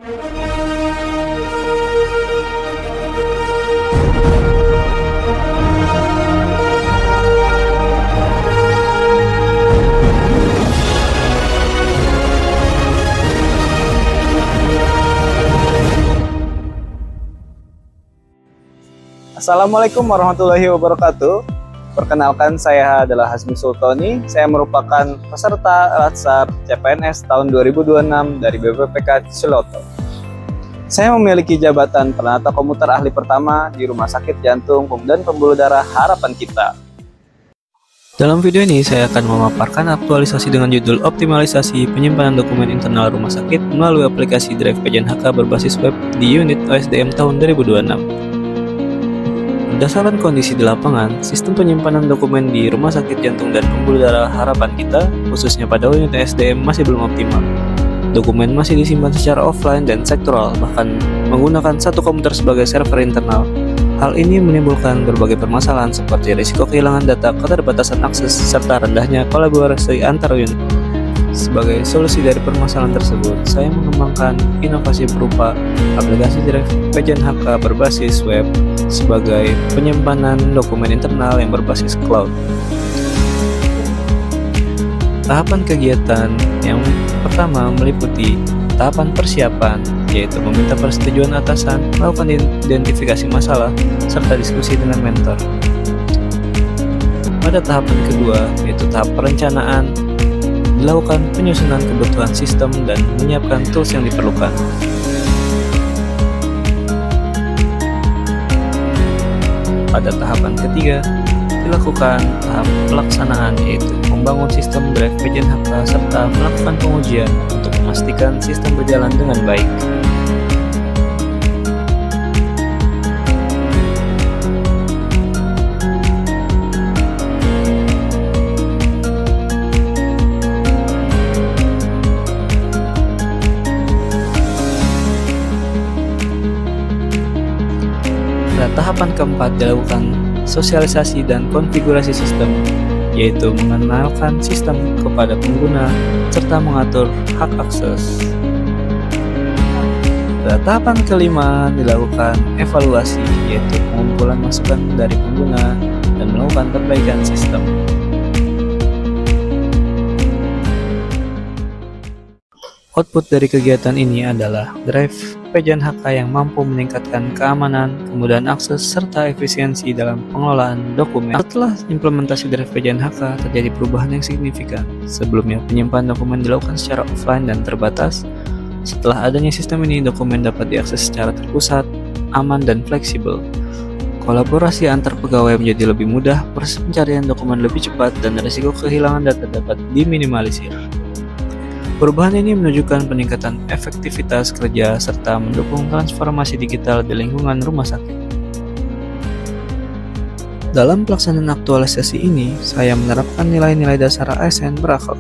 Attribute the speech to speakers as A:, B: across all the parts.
A: Assalamualaikum warahmatullahi wabarakatuh. Perkenalkan, saya adalah Hasmi Sultoni. Saya merupakan peserta Latsar CPNS tahun 2026 dari BPPK Ciloto. Saya memiliki jabatan penata komuter ahli pertama di Rumah Sakit Jantung dan Pembuluh Darah Harapan Kita.
B: Dalam video ini saya akan memaparkan aktualisasi dengan judul optimalisasi penyimpanan dokumen internal rumah sakit melalui aplikasi Drive PJNHK berbasis web di unit OSDM tahun 2026. Berdasarkan kondisi di lapangan, sistem penyimpanan dokumen di Rumah Sakit Jantung dan Pembuluh Darah Harapan Kita, khususnya pada unit SDM, masih belum optimal. Dokumen masih disimpan secara offline dan sektoral, bahkan menggunakan satu komputer sebagai server internal. Hal ini menimbulkan berbagai permasalahan seperti risiko kehilangan data, keterbatasan akses, serta rendahnya kolaborasi antar unit. Sebagai solusi dari permasalahan tersebut, saya mengembangkan inovasi berupa aplikasi Drive PJNHK berbasis web sebagai penyimpanan dokumen internal yang berbasis cloud. Tahapan kegiatan yang pertama meliputi tahapan persiapan, yaitu meminta persetujuan atasan, melakukan identifikasi masalah, serta diskusi dengan mentor. Pada tahapan kedua, yaitu tahap perencanaan, dilakukan penyusunan kebutuhan sistem dan menyiapkan tools yang diperlukan. Pada tahapan ketiga, dilakukan tahap pelaksanaan, yaitu membangun sistem Drive PJNHK serta melakukan pengujian untuk memastikan sistem berjalan dengan baik. Pada tahapan keempat dilakukan sosialisasi dan konfigurasi sistem, yaitu mengenalkan sistem kepada pengguna serta mengatur hak akses. Pada tahapan kelima dilakukan evaluasi, yaitu pengumpulan masukan dari pengguna dan melakukan perbaikan sistem. Output dari kegiatan ini adalah Drive PJNHK yang mampu meningkatkan keamanan, kemudahan akses, serta efisiensi dalam pengelolaan dokumen. Setelah implementasi Drive PJNHK, terjadi perubahan yang signifikan. Sebelumnya, penyimpanan dokumen dilakukan secara offline dan terbatas. Setelah adanya sistem ini, dokumen dapat diakses secara terpusat, aman, dan fleksibel. Kolaborasi antar pegawai menjadi lebih mudah, proses pencarian dokumen lebih cepat, dan risiko kehilangan data dapat diminimalisir. Perubahan ini menunjukkan peningkatan efektivitas kerja serta mendukung transformasi digital di lingkungan rumah sakit. Dalam pelaksanaan aktualisasi ini, saya menerapkan nilai-nilai dasar ASN berakhlak,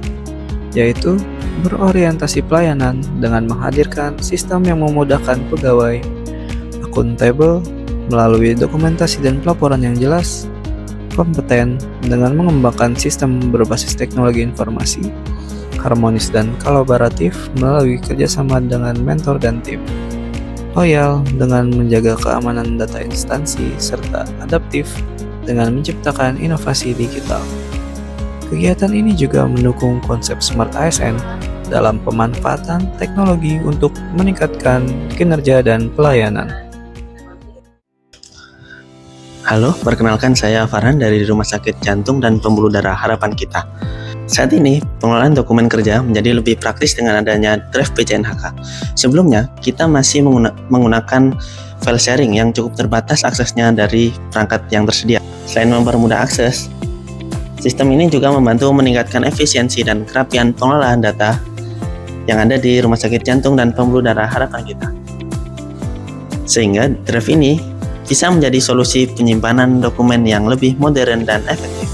B: yaitu berorientasi pelayanan dengan menghadirkan sistem yang memudahkan pegawai, akuntabel melalui dokumentasi dan pelaporan yang jelas, kompeten dengan mengembangkan sistem berbasis teknologi informasi, harmonis dan kolaboratif melalui kerjasama dengan mentor dan tim, loyal dengan menjaga keamanan data instansi, serta adaptif dengan menciptakan inovasi digital. Kegiatan ini juga mendukung konsep Smart ASN dalam pemanfaatan teknologi untuk meningkatkan kinerja dan pelayanan.
C: Halo, perkenalkan saya Farhan dari Rumah Sakit Jantung dan Pembuluh Darah Harapan Kita. Saat ini, pengelolaan dokumen kerja menjadi lebih praktis dengan adanya Drive PJNHK. Sebelumnya, kita masih menggunakan file sharing yang cukup terbatas aksesnya dari perangkat yang tersedia. Selain mempermudah akses, sistem ini juga membantu meningkatkan efisiensi dan kerapian pengelolaan data yang ada di Rumah Sakit Jantung dan Pembuluh Darah Harapan Kita. Sehingga Drive ini bisa menjadi solusi penyimpanan dokumen yang lebih modern dan efektif.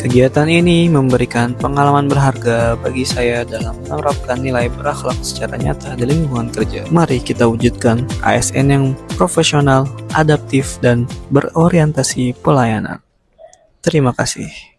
B: Kegiatan ini memberikan pengalaman berharga bagi saya dalam menerapkan nilai berakhlak secara nyata di lingkungan kerja. Mari kita wujudkan ASN yang profesional, adaptif, dan berorientasi pelayanan. Terima kasih.